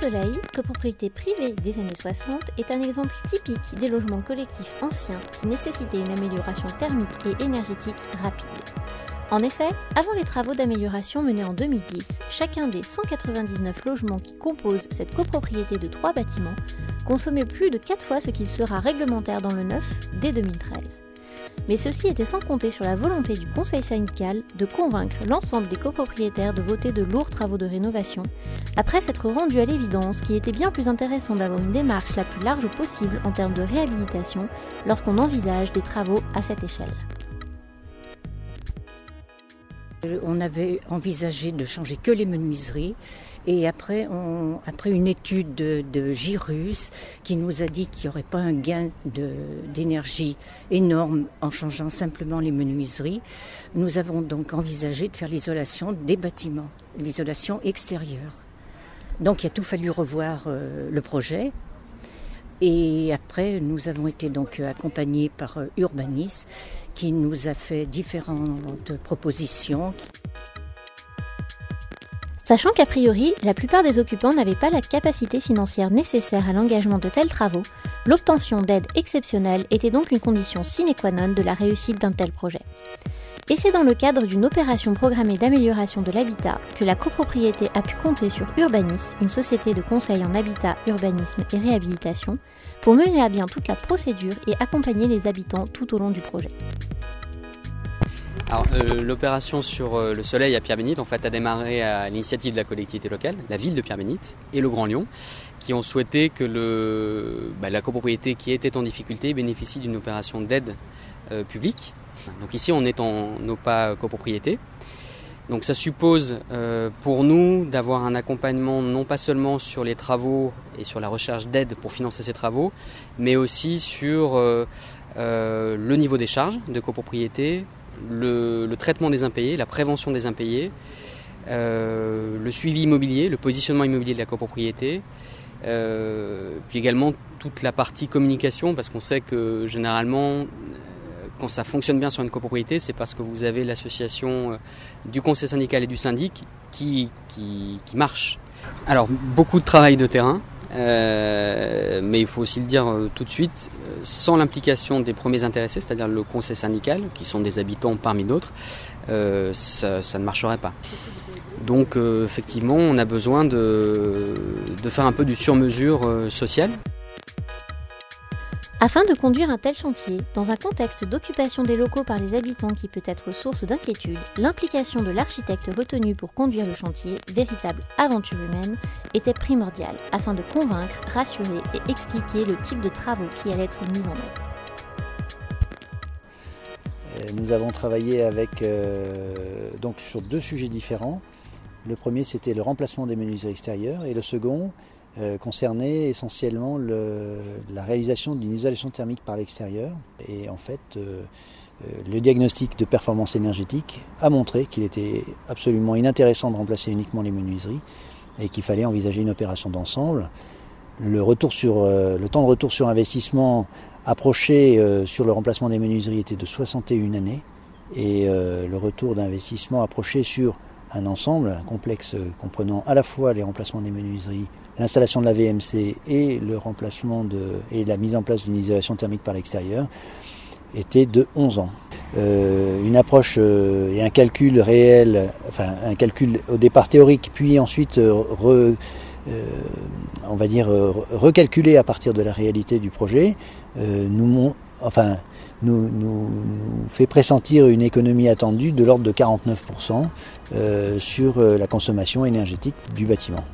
Soleil, copropriété privée des années 60, est un exemple typique des logements collectifs anciens qui nécessitaient une amélioration thermique et énergétique rapide. En effet, avant les travaux d'amélioration menés en 2010, chacun des 199 logements qui composent cette copropriété de 3 bâtiments consommait plus de 4 fois ce qu'il sera réglementaire dans le neuf dès 2013. Mais ceci était sans compter sur la volonté du conseil syndical de convaincre l'ensemble des copropriétaires de voter de lourds travaux de rénovation, après s'être rendu à l'évidence qu'il était bien plus intéressant d'avoir une démarche la plus large possible en termes de réhabilitation lorsqu'on envisage des travaux à cette échelle. On avait envisagé de changer que les menuiseries et après une étude de Girus qui nous a dit qu'il n'y aurait pas un gain d'énergie énorme en changeant simplement les menuiseries, nous avons donc envisagé de faire l'isolation des bâtiments, l'isolation extérieure. Donc il a tout fallu revoir le projet. Et après, nous avons été donc accompagnés par Urbanis, qui nous a fait différentes propositions. Sachant qu'a priori, la plupart des occupants n'avaient pas la capacité financière nécessaire à l'engagement de tels travaux, l'obtention d'aides exceptionnelles était donc une condition sine qua non de la réussite d'un tel projet. Et c'est dans le cadre d'une opération programmée d'amélioration de l'habitat que la copropriété a pu compter sur Urbanis, une société de conseil en habitat, urbanisme et réhabilitation, pour mener à bien toute la procédure et accompagner les habitants tout au long du projet. Alors, l'opération sur le Soleil à Pierre-Bénite en fait, a démarré à l'initiative de la collectivité locale, la ville de Pierre-Bénite et le Grand Lyon, qui ont souhaité que la copropriété qui était en difficulté bénéficie d'une opération d'aide publique. Donc ici on est en OPA copropriété. Donc ça suppose pour nous d'avoir un accompagnement non pas seulement sur les travaux et sur la recherche d'aide pour financer ces travaux, mais aussi sur le niveau des charges de copropriété, le traitement des impayés, la prévention des impayés, le suivi immobilier, le positionnement immobilier de la copropriété, puis également toute la partie communication, parce qu'on sait que généralement quand ça fonctionne bien sur une copropriété, c'est parce que vous avez l'association du conseil syndical et du syndic qui marche. Alors, beaucoup de travail de terrain, mais il faut aussi le dire tout de suite, sans l'implication des premiers intéressés, c'est-à-dire le conseil syndical, qui sont des habitants parmi d'autres, ça ne marcherait pas. Donc, effectivement, on a besoin de faire un peu du sur-mesure social. Afin de conduire un tel chantier, dans un contexte d'occupation des locaux par les habitants qui peut être source d'inquiétude, l'implication de l'architecte retenu pour conduire le chantier, véritable aventure humaine, était primordiale afin de convaincre, rassurer et expliquer le type de travaux qui allaient être mis en œuvre. Nous avons travaillé donc sur 2 sujets différents. Le premier, c'était le remplacement des menuiseries extérieures et le second concernait essentiellement la réalisation d'une isolation thermique par l'extérieur. Et en fait, le diagnostic de performance énergétique a montré qu'il était absolument inintéressant de remplacer uniquement les menuiseries et qu'il fallait envisager une opération d'ensemble. Le temps de retour sur investissement approché sur le remplacement des menuiseries était de 61 années et le retour d'investissement approché sur un ensemble, un complexe comprenant à la fois les remplacements des menuiseries, l'installation de la VMC et et la mise en place d'une isolation thermique par l'extérieur était de 11 ans. Une approche et un calcul réel, enfin un calcul au départ théorique, puis ensuite recalculé à partir de la réalité du projet, nous fait pressentir une économie attendue de l'ordre de 49% sur la consommation énergétique du bâtiment.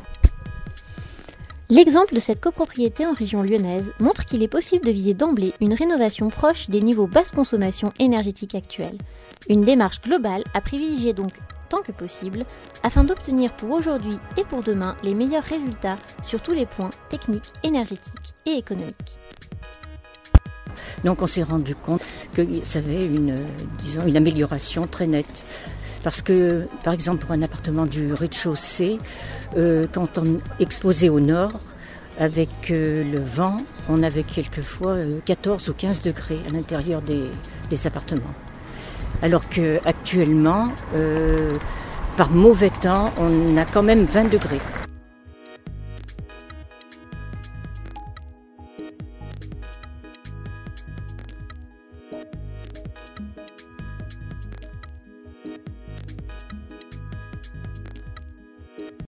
L'exemple de cette copropriété en région lyonnaise montre qu'il est possible de viser d'emblée une rénovation proche des niveaux basse consommation énergétique actuels. Une démarche globale à privilégier donc tant que possible afin d'obtenir pour aujourd'hui et pour demain les meilleurs résultats sur tous les points techniques, énergétiques et économiques. Donc on s'est rendu compte que ça avait une amélioration très nette. Parce que, par exemple, pour un appartement du rez-de-chaussée, quand on exposait au nord, avec le vent, on avait quelquefois 14 ou 15 degrés à l'intérieur des appartements. Alors qu'actuellement, par mauvais temps, on a quand même 20 degrés.